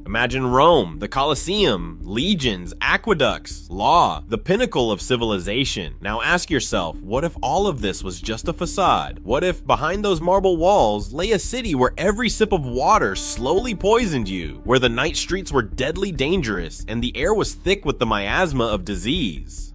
Imagine Rome, the Colosseum, legions, aqueducts, law, the pinnacle of civilization. Now ask yourself, what if all of this was just a facade? What if behind those marble walls lay a city where every sip of water slowly poisoned you, where the night streets were deadly dangerous and the air was thick with the miasma of disease?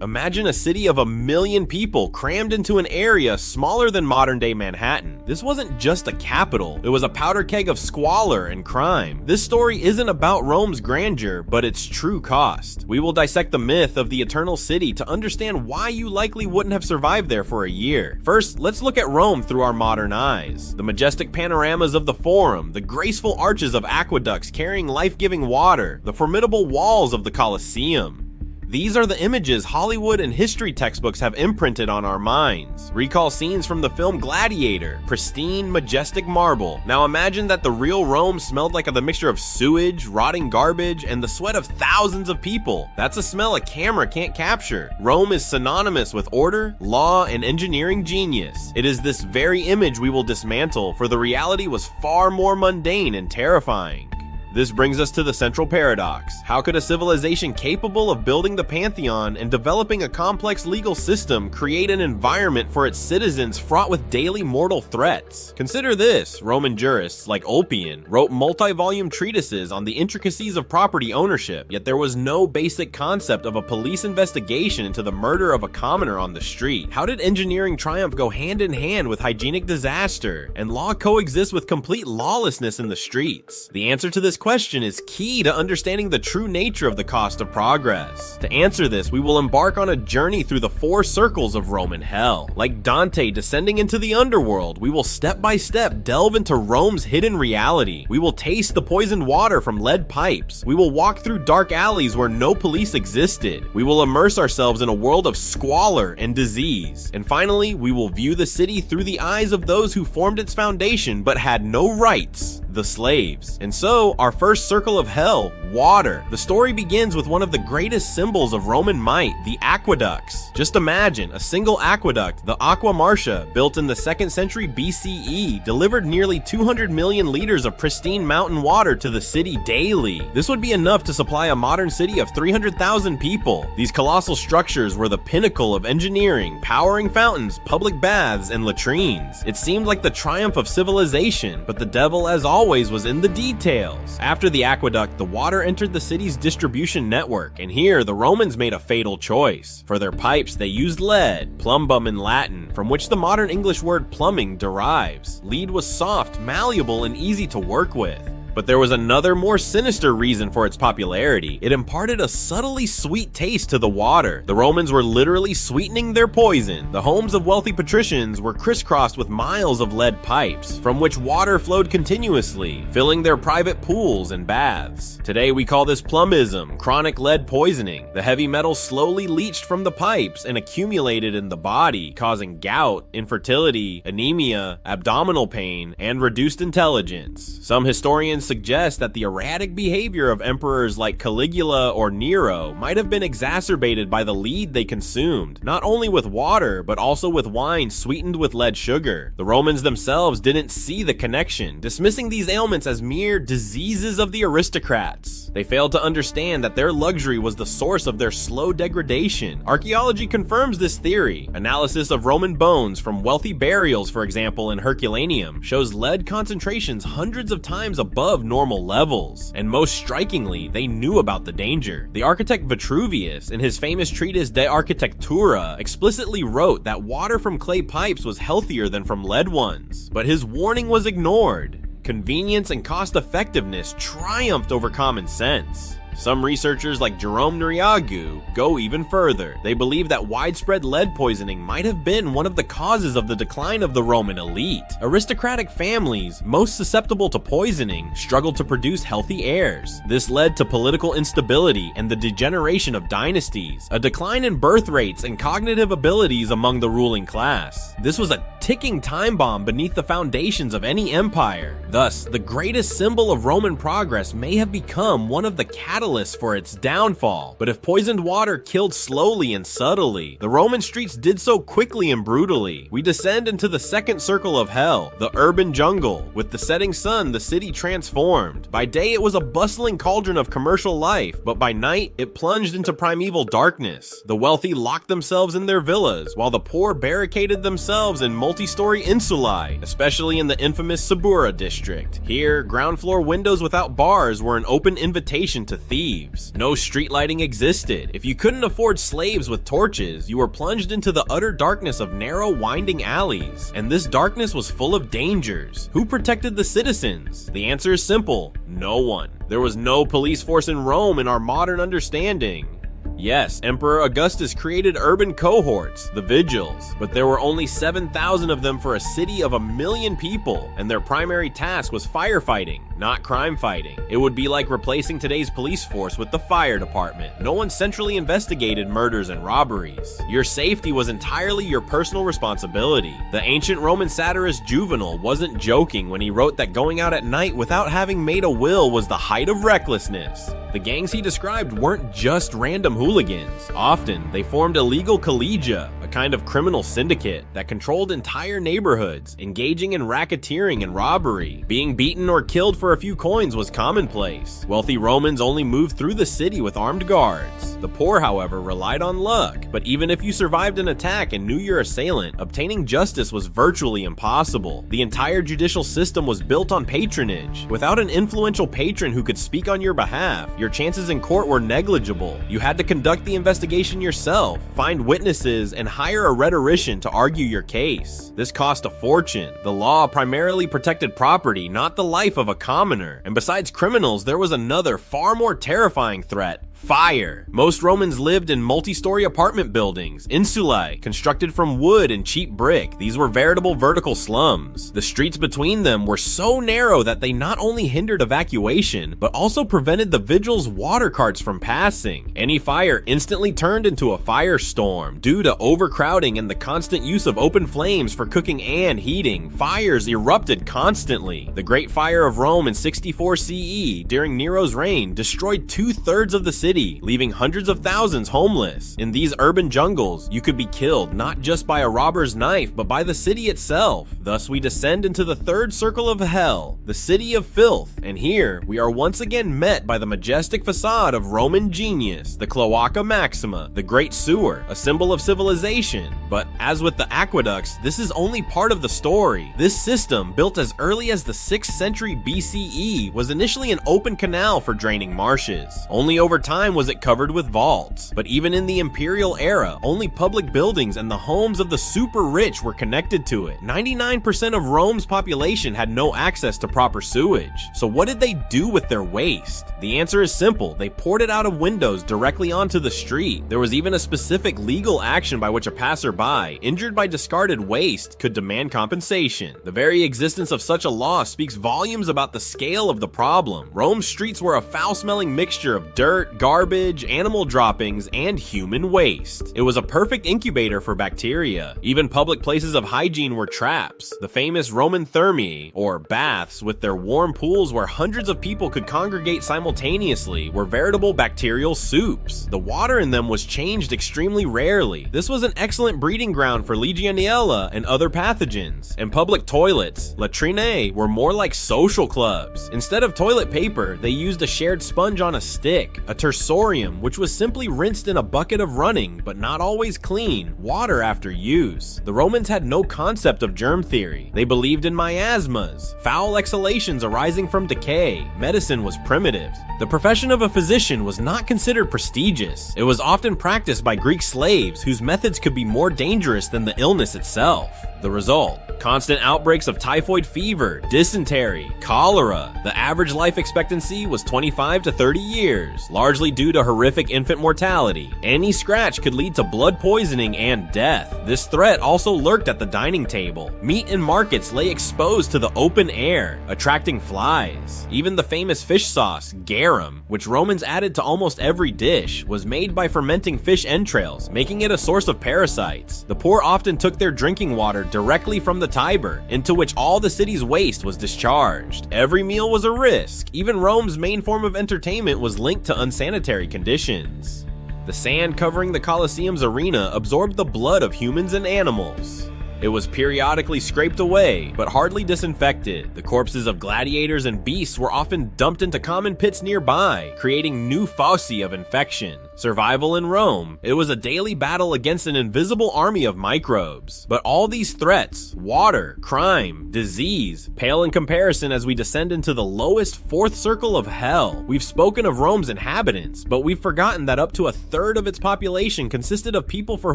Imagine a city of 1 million people crammed into an area smaller than modern-day Manhattan. This wasn't just a capital, it was a powder keg of squalor and crime. This story isn't about Rome's grandeur, but its true cost. We will dissect the myth of the Eternal City to understand why you likely wouldn't have survived there for a year. First, let's look at Rome through our modern eyes. The majestic panoramas of the Forum, the graceful arches of aqueducts carrying life-giving water, the formidable walls of the Colosseum. These are the images Hollywood and history textbooks have imprinted on our minds. Recall scenes from the film Gladiator, pristine, majestic marble. Now imagine that the real Rome smelled like the mixture of sewage, rotting garbage, and the sweat of thousands of people. That's a smell a camera can't capture. Rome is synonymous with order, law, and engineering genius. It is this very image we will dismantle, for the reality was far more mundane and terrifying. This brings us to the central paradox. How could a civilization capable of building the Pantheon and developing a complex legal system create an environment for its citizens fraught with daily mortal threats? Consider this: Roman jurists like Ulpian wrote multi-volume treatises on the intricacies of property ownership, yet there was no basic concept of a police investigation into the murder of a commoner on the street. How did engineering triumph go hand in hand with hygienic disaster, and law coexist with complete lawlessness in the streets? The answer to this question is key to understanding the true nature of the cost of progress. To answer this, we will embark on a journey through the 4 circles of Roman hell. Like Dante descending into the underworld, we will step by step delve into Rome's hidden reality. We will taste the poisoned water from lead pipes. We will walk through dark alleys where no police existed. We will immerse ourselves in a world of squalor and disease. And finally, we will view the city through the eyes of those who formed its foundation but had no rights: the slaves. And so, our first circle of hell, water. The story begins with one of the greatest symbols of Roman might, the aqueducts. Just imagine, a single aqueduct, the Aqua Marcia, built in the 2nd century BCE, delivered nearly 200 million liters of pristine mountain water to the city daily. This would be enough to supply a modern city of 300,000 people. These colossal structures were the pinnacle of engineering, powering fountains, public baths, and latrines. It seemed like the triumph of civilization, but the devil, as always, was in the details. After the aqueduct, the water entered the city's distribution network, and here the Romans made a fatal choice. For their pipes, they used lead, plumbum in Latin, from which the modern English word plumbing derives. Lead was soft, malleable, and easy to work with. But there was another, more sinister reason for its popularity. It imparted a subtly sweet taste to the water. The Romans were literally sweetening their poison. The homes of wealthy patricians were crisscrossed with miles of lead pipes, from which water flowed continuously, filling their private pools and baths. Today we call this plumbism, chronic lead poisoning. The heavy metal slowly leached from the pipes and accumulated in the body, causing gout, infertility, anemia, abdominal pain, and reduced intelligence. Some historians suggest that the erratic behavior of emperors like Caligula or Nero might have been exacerbated by the lead they consumed, not only with water, but also with wine sweetened with lead sugar. The Romans themselves didn't see the connection, dismissing these ailments as mere diseases of the aristocrats. They failed to understand that their luxury was the source of their slow degradation. Archaeology confirms this theory. Analysis of Roman bones from wealthy burials, for example in Herculaneum, shows lead concentrations hundreds of times above normal levels. And most strikingly, they knew about the danger. The architect Vitruvius, in his famous treatise De Architectura, explicitly wrote that water from clay pipes was healthier than from lead ones. But his warning was ignored. Convenience and cost-effectiveness triumphed over common sense. Some researchers like Jerome Nuriagu go even further. They believe that widespread lead poisoning might have been one of the causes of the decline of the Roman elite. Aristocratic families, most susceptible to poisoning, struggled to produce healthy heirs. This led to political instability and the degeneration of dynasties, a decline in birth rates and cognitive abilities among the ruling class. This was a ticking time bomb beneath the foundations of any empire. Thus, the greatest symbol of Roman progress may have become one of the catastrophes catalyst for its downfall. But if poisoned water killed slowly and subtly, the Roman streets did so quickly and brutally. We descend into the second circle of hell, the urban jungle. With the setting sun, the city transformed. By day, it was a bustling cauldron of commercial life, but by night, it plunged into primeval darkness. The wealthy locked themselves in their villas, while the poor barricaded themselves in multi-story insulae, especially in the infamous Sabura district. Here, ground floor windows without bars were an open invitation to thieves. No street lighting existed. If you couldn't afford slaves with torches, you were plunged into the utter darkness of narrow, winding alleys. And this darkness was full of dangers. Who protected the citizens? The answer is simple: no one. There was no police force in Rome in our modern understanding. Yes, Emperor Augustus created urban cohorts, the Vigils, but there were only 7,000 of them for a city of 1 million people, and their primary task was firefighting, not crime fighting. It would be like replacing today's police force with the fire department. No one centrally investigated murders and robberies. Your safety was entirely your personal responsibility. The ancient Roman satirist Juvenal wasn't joking when he wrote that going out at night without having made a will was the height of recklessness. The gangs he described weren't just random hooligans. Often, they formed illegal collegia, a kind of criminal syndicate that controlled entire neighborhoods, engaging in racketeering and robbery. Being beaten or killed for a few coins was commonplace. Wealthy Romans only moved through the city with armed guards. The poor, however, relied on luck. But even if you survived an attack and knew your assailant, obtaining justice was virtually impossible. The entire judicial system was built on patronage. Without an influential patron who could speak on your behalf, your chances in court were negligible. You had to conduct the investigation yourself, find witnesses, and hire a rhetorician to argue your case. This cost a fortune. The law primarily protected property, not the life of a commoner. And besides criminals, there was another, far more terrifying threat: fire. Most Romans lived in multi-story apartment buildings, insulae, constructed from wood and cheap brick. These were veritable vertical slums. The streets between them were so narrow that they not only hindered evacuation, but also prevented the vigils' water carts from passing. Any fire instantly turned into a firestorm. Due to overcrowding and the constant use of open flames for cooking and heating, fires erupted constantly. The Great Fire of Rome in 64 CE, during Nero's reign, destroyed 2/3 of the city, leaving hundreds of thousands homeless. In these urban jungles, you could be killed not just by a robber's knife, but by the city itself. Thus, we descend into the third circle of hell, the city of filth. And here, we are once again met by the majestic facade of Roman genius, the Cloaca Maxima, the Great Sewer, a symbol of civilization. But as with the aqueducts, this is only part of the story. This system, built as early as the 6th century BCE, was initially an open canal for draining marshes. Only over time was it covered with vaults. But even in the imperial era, only public buildings and the homes of the super rich were connected to it. 99% of Rome's population had no access to proper sewage. So what did they do with their waste? The answer is simple: they poured it out of windows directly onto the street. There was even a specific legal action by which a passerby, injured by discarded waste, could demand compensation. The very existence of such a law speaks volumes about the scale of the problem. Rome's streets were a foul-smelling mixture of dirt, garbage, animal droppings, and human waste. It was a perfect incubator for bacteria. Even public places of hygiene were traps. The famous Roman thermae, or baths, with their warm pools where hundreds of people could congregate simultaneously, were veritable bacterial soups. The water in them was changed extremely rarely. This was an excellent breeding ground for Legionella and other pathogens. And public toilets, latrinae, were more like social clubs. Instead of toilet paper, they used a shared sponge on a stick, a tersorium, which was simply rinsed in a bucket of running, but not always clean, water after use. The Romans had no concept of germ theory. They believed in miasmas, foul exhalations arising from decay. Medicine was primitive. The profession of a physician was not considered prestigious. It was often practiced by Greek slaves whose methods could be more dangerous than the illness itself. The result: constant outbreaks of typhoid fever, dysentery, cholera. The average life expectancy was 25 to 30 years, largely mostly due to horrific infant mortality. Any scratch could lead to blood poisoning and death. This threat also lurked at the dining table. Meat in markets lay exposed to the open air, attracting flies. Even the famous fish sauce, garum, which Romans added to almost every dish, was made by fermenting fish entrails, making it a source of parasites. The poor often took their drinking water directly from the Tiber, into which all the city's waste was discharged. Every meal was a risk. Even Rome's main form of entertainment was linked to unsanitary conditions. The sand covering the Colosseum's arena absorbed the blood of humans and animals. It was periodically scraped away, but hardly disinfected. The corpses of gladiators and beasts were often dumped into common pits nearby, creating new foci of infection. Survival in Rome, it was a daily battle against an invisible army of microbes. But all these threats, water, crime, disease, pale in comparison as we descend into the lowest fourth circle of hell. We've spoken of Rome's inhabitants, but we've forgotten that up to a third of its population consisted of people for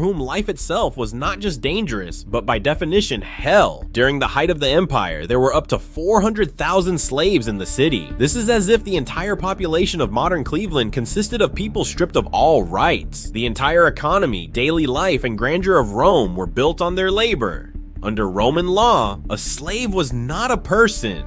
whom life itself was not just dangerous, but by definition, hell. During the height of the empire, there were up to 400,000 slaves in the city. This is as if the entire population of modern Cleveland consisted of people stripped of all rights. The entire economy, daily life, and grandeur of Rome were built on their labor. Under Roman law, a slave was not a person.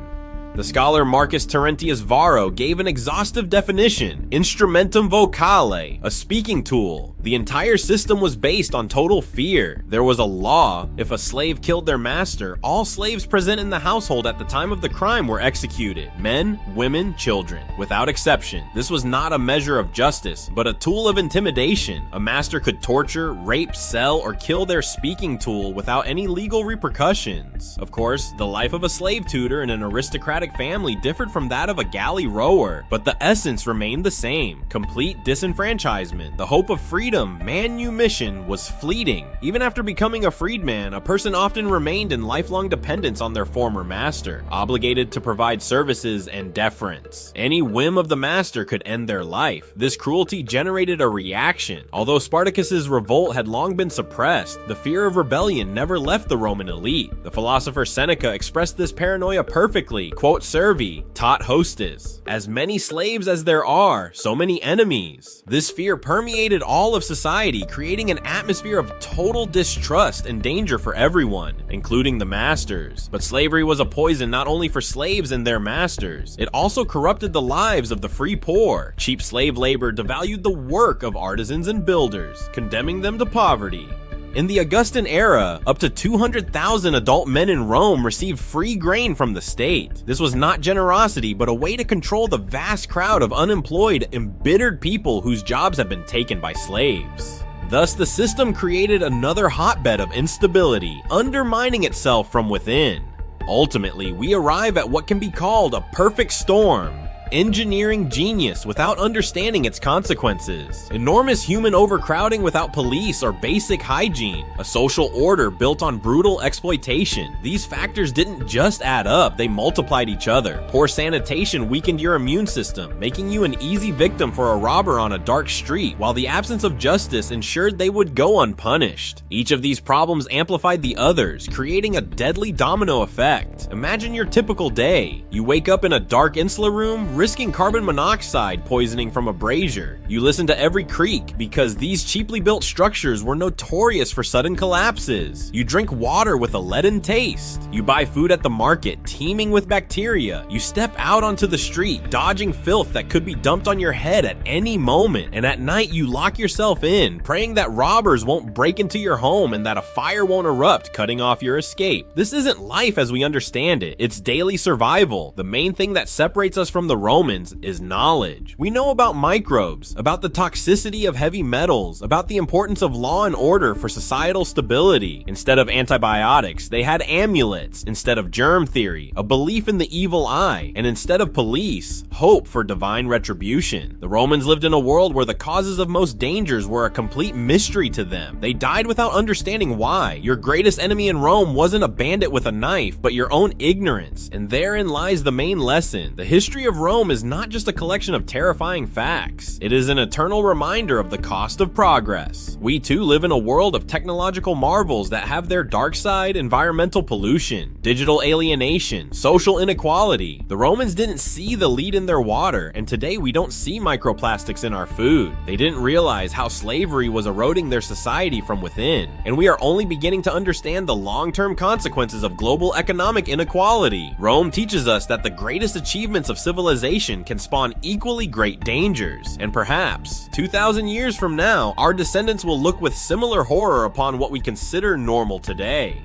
The scholar Marcus Terentius Varro gave an exhaustive definition: instrumentum vocale, a speaking tool. The entire system was based on total fear. There was a law: if a slave killed their master, all slaves present in the household at the time of the crime were executed. Men, women, children, without exception. This was not a measure of justice, but a tool of intimidation. A master could torture, rape, sell, or kill their speaking tool without any legal repercussions. Of course, the life of a slave tutor in an aristocratic family differed from that of a galley rower, but the essence remained the same: complete disenfranchisement. The hope of freedom, manumission, was fleeting. Even after becoming a freedman, a person often remained in lifelong dependence on their former master, obligated to provide services and deference. Any whim of the master could end their life. This cruelty generated a reaction. Although Spartacus's revolt had long been suppressed, the fear of rebellion never left the Roman elite. The philosopher Seneca expressed this paranoia perfectly, quote, "Servi, tot hostis." As many slaves as there are, so many enemies. This fear permeated all of society, creating an atmosphere of total distrust and danger for everyone, including the masters. But slavery was a poison not only for slaves and their masters, it also corrupted the lives of the free poor. Cheap slave labor devalued the work of artisans and builders, condemning them to poverty. In the Augustan era, up to 200,000 adult men in Rome received free grain from the state. This was not generosity, but a way to control the vast crowd of unemployed, embittered people whose jobs had been taken by slaves. Thus, the system created another hotbed of instability, undermining itself from within. Ultimately, we arrive at what can be called a perfect storm. Engineering genius without understanding its consequences, enormous human overcrowding without police or basic hygiene, a social order built on brutal exploitation. These factors didn't just add up, they multiplied each other. Poor sanitation weakened your immune system, making you an easy victim for a robber on a dark street, while the absence of justice ensured they would go unpunished. Each of these problems amplified the others, creating a deadly domino effect. Imagine your typical day. You wake up in a dark insula room, risking carbon monoxide poisoning from a brazier. You listen to every creak because these cheaply built structures were notorious for sudden collapses. You drink water with a leaden taste. You buy food at the market teeming with bacteria. You step out onto the street dodging filth that could be dumped on your head at any moment. And at night you lock yourself in, praying that robbers won't break into your home and that a fire won't erupt, cutting off your escape. This isn't life as we understand it. It's daily survival. The main thing that separates us from the Romans is knowledge. We know about microbes, about the toxicity of heavy metals, about the importance of law and order for societal stability. Instead of antibiotics, they had amulets. Instead of germ theory, a belief in the evil eye. And instead of police, hope for divine retribution. The Romans lived in a world where the causes of most dangers were a complete mystery to them. They died without understanding why. Your greatest enemy in Rome wasn't a bandit with a knife, but your own ignorance. And therein lies the main lesson. The history of Rome Rome is not just a collection of terrifying facts. It is an eternal reminder of the cost of progress. We too live in a world of technological marvels that have their dark side: environmental pollution, digital alienation, social inequality. The Romans didn't see the lead in their water, and today we don't see microplastics in our food. They didn't realize how slavery was eroding their society from within, and we are only beginning to understand the long-term consequences of global economic inequality. Rome teaches us that the greatest achievements of civilization can spawn equally great dangers, and perhaps 2,000 years from now, our descendants will look with similar horror upon what we consider normal today.